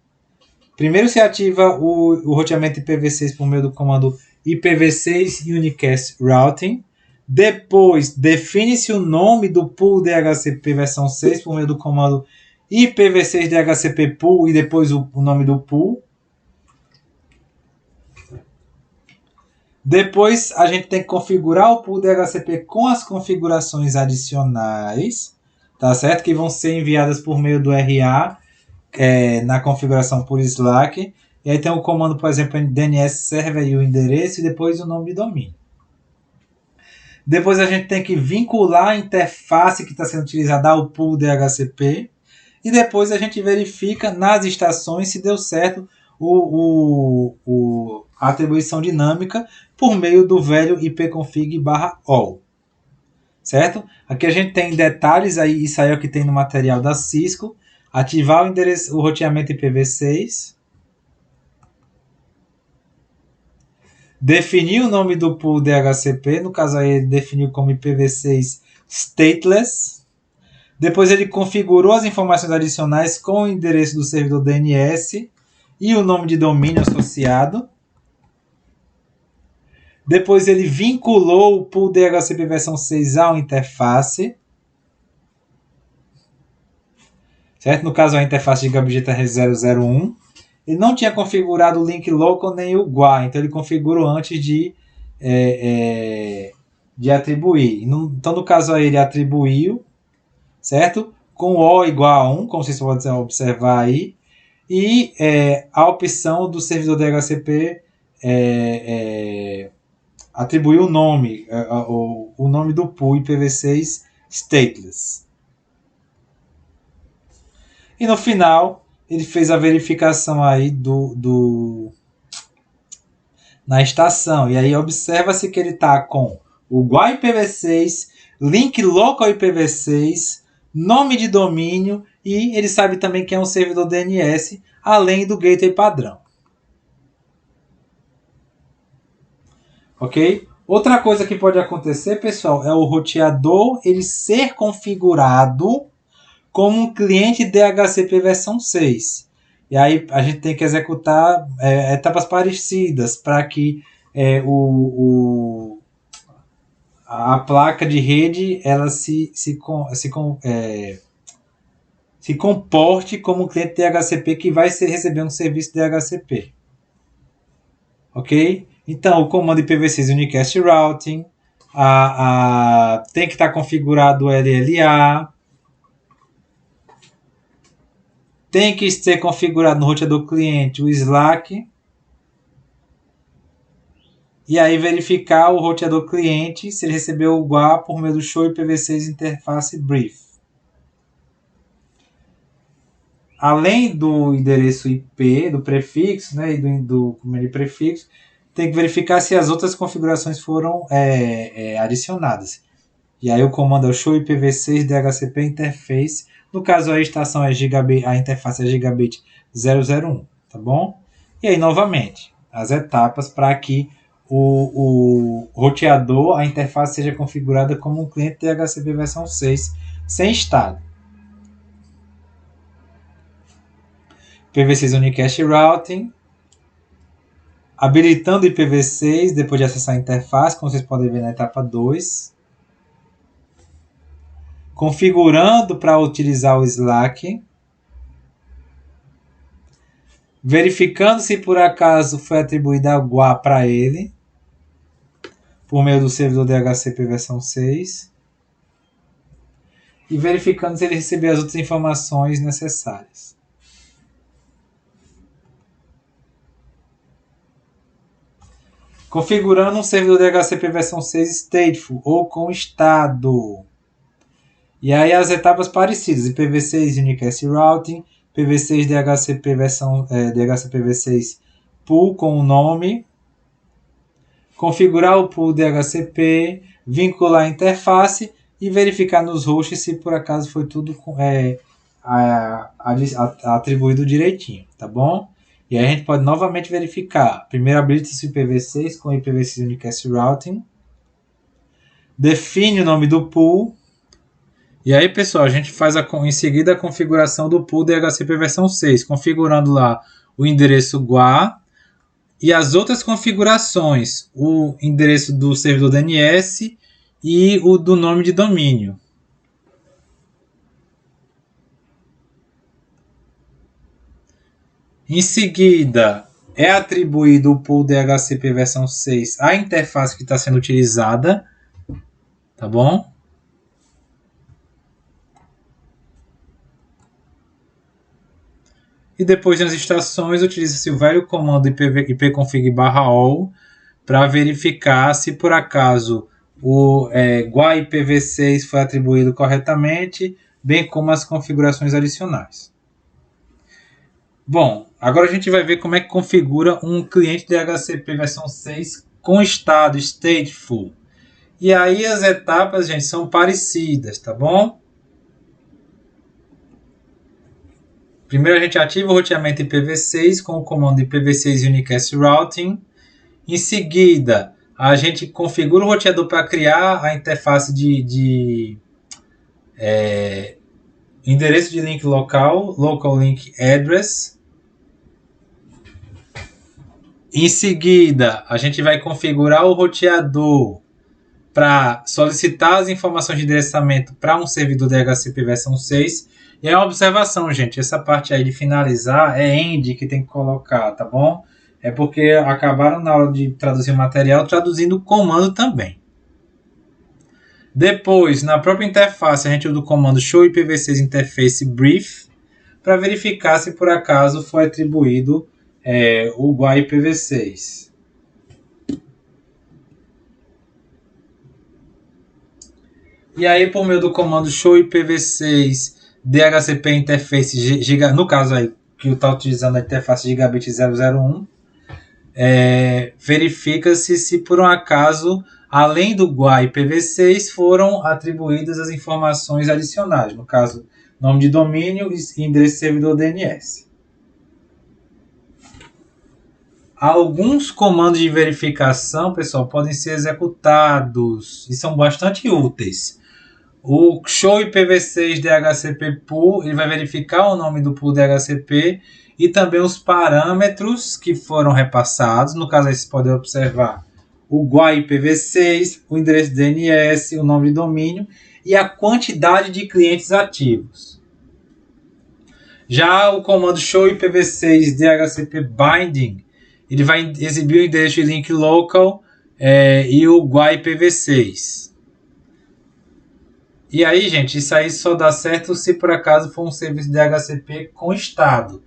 Primeiro se ativa o roteamento IPv6 por meio do comando IPv6 Unicast Routing. Depois define-se o nome do pool DHCP versão 6 por meio do comando IPv6 DHCP pool e depois o nome do pool. Depois a gente tem que configurar o pool DHCP com as configurações adicionais, tá certo? Que vão ser enviadas por meio do RA na configuração por Slack. E aí tem o comando, por exemplo, DNS server e o endereço e depois o nome de domínio. Depois a gente tem que vincular a interface que está sendo utilizada ao pool DHCP. E depois a gente verifica nas estações se deu certo a atribuição dinâmica por meio do velho ipconfig/all. Certo? Aqui a gente tem detalhes, isso aí é o que tem no material da Cisco, ativar o roteamento IPv6, definir o nome do pool DHCP, no caso aí ele definiu como IPv6 stateless. Depois ele configurou as informações adicionais com o endereço do servidor DNS e o nome de domínio associado. Depois ele vinculou o pool DHCP versão 6 à interface. Certo? No caso, a interface Gigabit é 001. Ele não tinha configurado o link local nem o GUI, então ele configurou antes de atribuir. Então, no caso aí, ele atribuiu, certo? Com O igual a 1, como vocês podem observar aí. E a opção do servidor DHCP atribuiu o nome, o nome do pool IPv6 stateless. E no final, ele fez a verificação aí na estação. E aí observa-se que ele está com o GUI IPv6, link local IPv6, nome de domínio e ele sabe também que é um servidor DNS, além do gateway padrão. Ok? Outra coisa que pode acontecer, pessoal, é o roteador ele ser configurado como um cliente DHCP versão 6. E aí a gente tem que executar etapas parecidas para que a placa de rede ela se comporte como um cliente DHCP que vai receber um serviço DHCP. Ok? Então, o comando IPv6 Unicast Routing tem que estar configurado o LLA, tem que ser configurado no roteador cliente o Slack. E aí verificar o roteador cliente se ele recebeu o GUA por meio do show IPv6 interface brief. Além do endereço IP, do prefixo, né, e do prefixo, tem que verificar se as outras configurações foram adicionadas. E aí o comando é o show IPv6 DHCP interface. No caso a estação é Gigabit, a interface é Gigabit 001, tá bom? E aí novamente as etapas para que o roteador, a interface seja configurada como um cliente DHCP versão 6 sem estado. IPv6 Unicast Routing, habilitando o IPv6 depois de acessar a interface, como vocês podem ver na etapa 2. Configurando para utilizar o Slack. Verificando se por acaso foi atribuída a GUA para ele, por meio do servidor DHCP versão 6. E verificando se ele recebeu as outras informações necessárias. Configurando um servidor DHCP versão 6 stateful ou com estado. E aí as etapas parecidas, IPv6 Unicast Routing, IPv6 DHCP versão DHCP v6 pool com o nome, configurar o pool DHCP, vincular a interface e verificar nos hosts se por acaso foi tudo atribuído direitinho, tá bom? E aí a gente pode novamente verificar. Primeiro habilita-se o IPv6 com IPv6 Unicast Routing, define o nome do pool. E aí, pessoal, a gente faz em seguida a configuração do pool DHCP versão 6, configurando lá o endereço GUA e as outras configurações, o endereço do servidor DNS e o do nome de domínio. Em seguida, é atribuído o pool DHCP versão 6 à interface que está sendo utilizada, tá bom? E depois nas estações utiliza-se o velho comando ipconfig/all para verificar se por acaso o GUI IPv6 foi atribuído corretamente, bem como as configurações adicionais. Bom, agora a gente vai ver como é que configura um cliente DHCP versão 6 com estado stateful. E aí as etapas, gente, são parecidas, tá bom? Primeiro a gente ativa o roteamento IPv6 com o comando IPv6 Unicast Routing. Em seguida, a gente configura o roteador para criar a interface de endereço de link local, Local Link Address. Em seguida, a gente vai configurar o roteador para solicitar as informações de endereçamento para um servidor DHCP versão 6. E é uma observação, gente, essa parte aí de finalizar é end que tem que colocar, tá bom? É porque acabaram na hora de traduzir o material, traduzindo o comando também. Depois, na própria interface, a gente usa o comando show IPv6 interface brief para verificar se por acaso foi atribuído o GUI IPv6. E aí, por meio do comando show IPv6 DHCP interface, no caso aí, que eu estou utilizando a interface Gigabit 001, verifica-se se por um acaso, além do GUI IPv6, foram atribuídas as informações adicionais, no caso, nome de domínio e endereço de servidor DNS. Alguns comandos de verificação, pessoal, podem ser executados e são bastante úteis. O show IPv6 DHCP pool, ele vai verificar o nome do pool DHCP e também os parâmetros que foram repassados. No caso aí vocês podem observar o GUI IPv6, o endereço DNS, o nome de domínio e a quantidade de clientes ativos. Já o comando show IPv6 DHCP binding, ele vai exibir o endereço de link local e o GUI IPv6. E aí, gente, isso aí só dá certo se por acaso for um serviço DHCP com estado.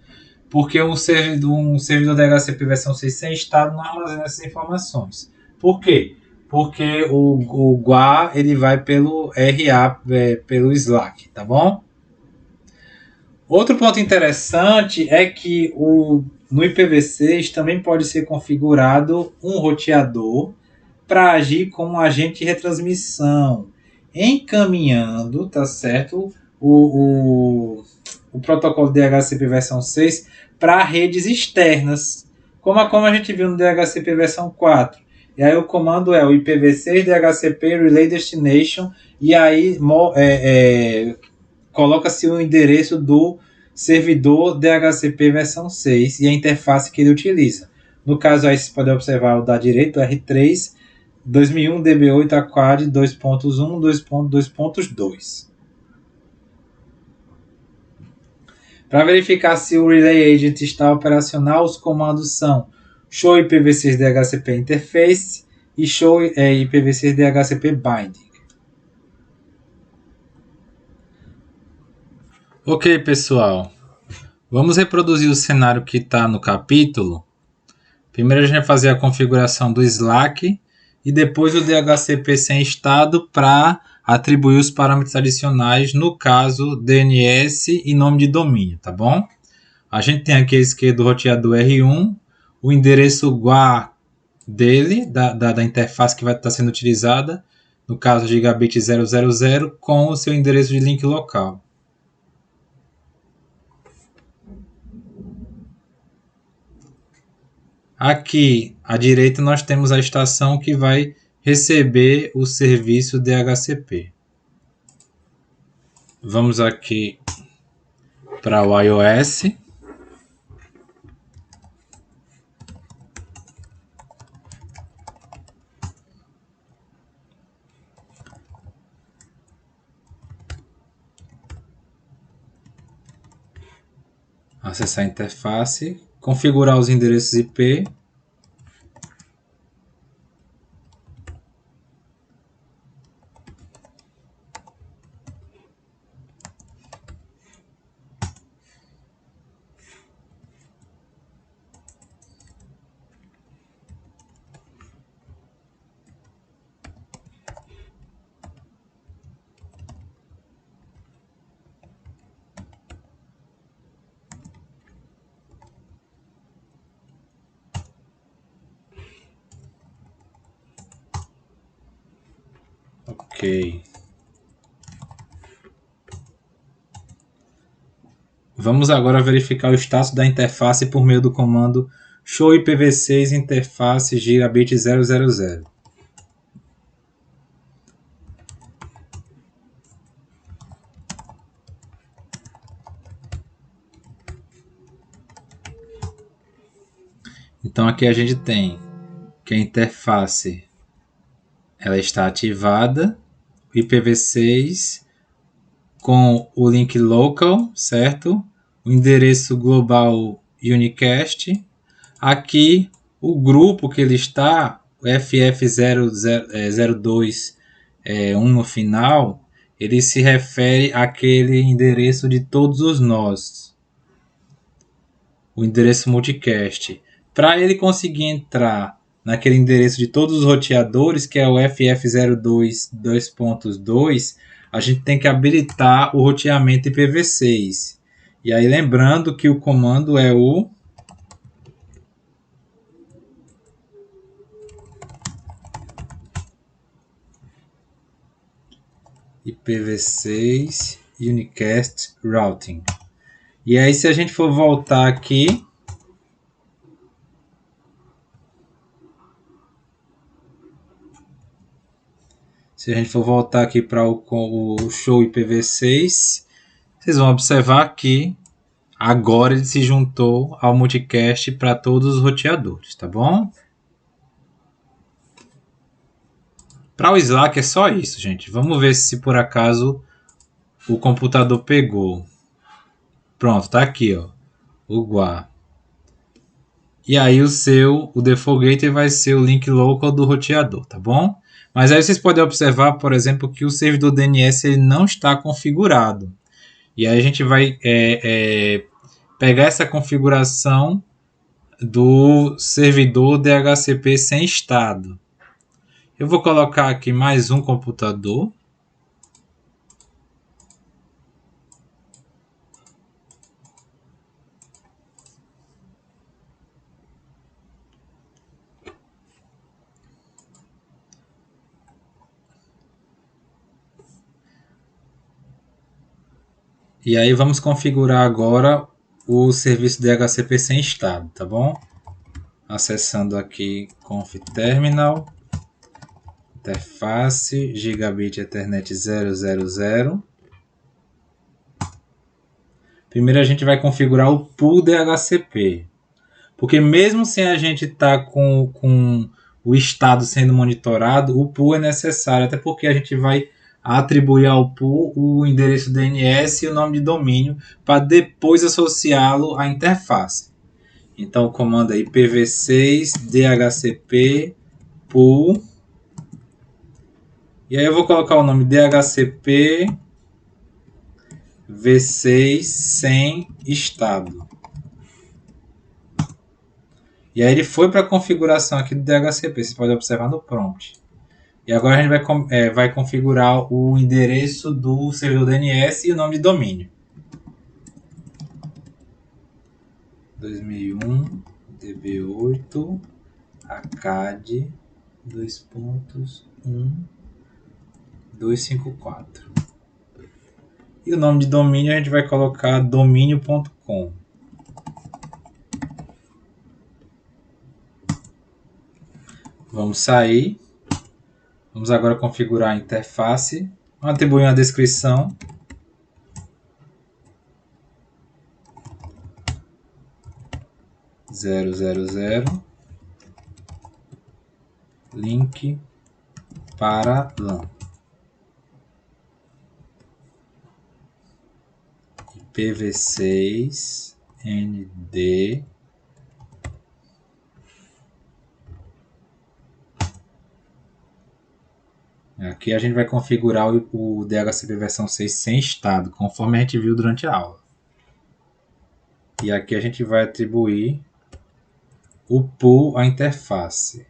Porque um servidor DHCP versão 6 sem estado não armazena essas informações. Por quê? Porque o GUA ele vai pelo RA, pelo Slack, tá bom? Outro ponto interessante é que no IPv6 também pode ser configurado um roteador para agir como um agente de retransmissão, encaminhando, tá certo, o protocolo DHCP versão 6 para redes externas, como a gente viu no DHCP versão 4. E aí o comando é o IPv6 DHCP Relay Destination, e aí coloca-se o endereço do servidor DHCP versão 6 e a interface que ele utiliza. No caso aí, vocês podem observar o da direita, o R3, 2001 DB8 Aquad 2.1 2.2.2. Para verificar se o Relay Agent está operacional, os comandos são show IPv6 DHCP Interface e show IPv6 DHCP Binding. Ok, pessoal. Vamos reproduzir o cenário que está no capítulo. Primeiro a gente vai fazer a configuração do Slack e depois o DHCP sem estado para atribuir os parâmetros adicionais, no caso DNS e nome de domínio, tá bom? A gente tem aqui à esquerda o roteador R1, o endereço GUA dele, da interface que vai estar sendo utilizada, no caso Gigabit 000, com o seu endereço de link local. Aqui à direita nós temos a estação que vai receber o serviço DHCP. Vamos aqui para o iOS. Acessar a interface, configurar os endereços IP. Ok. Vamos agora verificar o status da interface por meio do comando show IPv6 interface gigabit 000. Então aqui a gente tem que a interface ela está ativada, o IPv6 com o link local, certo? O endereço global unicast. Aqui o grupo que ele está, o FF002 no final, ele se refere àquele endereço de todos os nós, o endereço multicast. Para ele conseguir entrar naquele endereço de todos os roteadores, que é o FF02 2.2, a gente tem que habilitar o roteamento IPv6. E aí lembrando que o comando é o IPv6 Unicast Routing. E aí se a gente for voltar aqui, para o show IPv6, vocês vão observar que agora ele se juntou ao multicast para todos os roteadores, tá bom? Para o Slack é só isso, gente. Vamos ver se por acaso o computador pegou. Pronto, tá aqui, ó, o GUA. E aí o default gateway vai ser o link local do roteador, tá bom? Mas aí vocês podem observar, por exemplo, que o servidor DNS ele não está configurado. E aí a gente vai pegar essa configuração do servidor DHCP sem estado. Eu vou colocar aqui mais um computador. E aí vamos configurar agora o serviço DHCP sem estado, tá bom? Acessando aqui conf terminal, interface gigabit ethernet 000. Primeiro a gente vai configurar o pool DHCP, porque mesmo sem a gente estar com o estado sendo monitorado, o pool é necessário, até porque a gente vai atribuir ao pool o endereço DNS e o nome de domínio para depois associá-lo à interface. Então o comando é IPv6 DHCP pool, e aí eu vou colocar o nome DHCP V6 sem estado. E aí ele foi para a configuração aqui do DHCP, você pode observar no prompt. E agora a gente vai configurar o endereço do servidor DNS e o nome de domínio. 2001 db8 acad 2.1.254. E o nome de domínio a gente vai colocar domínio.com. Vamos sair. Vamos agora configurar a interface. Vamos atribuir uma descrição. Link para LAN. IPv6 ND. Aqui a gente vai configurar o DHCP versão 6 sem estado, conforme a gente viu durante a aula. E aqui a gente vai atribuir o pool à interface.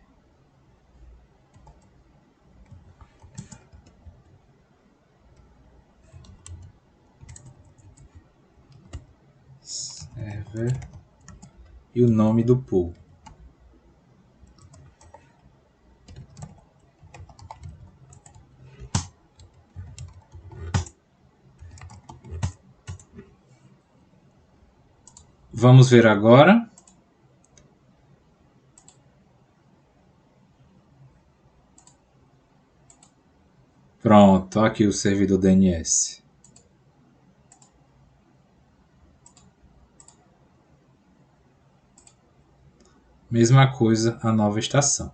Server e o nome do pool. Vamos ver agora. Pronto, aqui o servidor DNS. Mesma coisa a nova estação.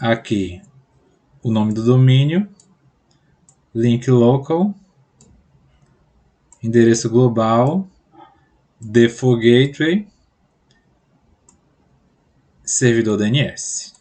Aqui o nome do domínio, link local, endereço global, default gateway, servidor DNS.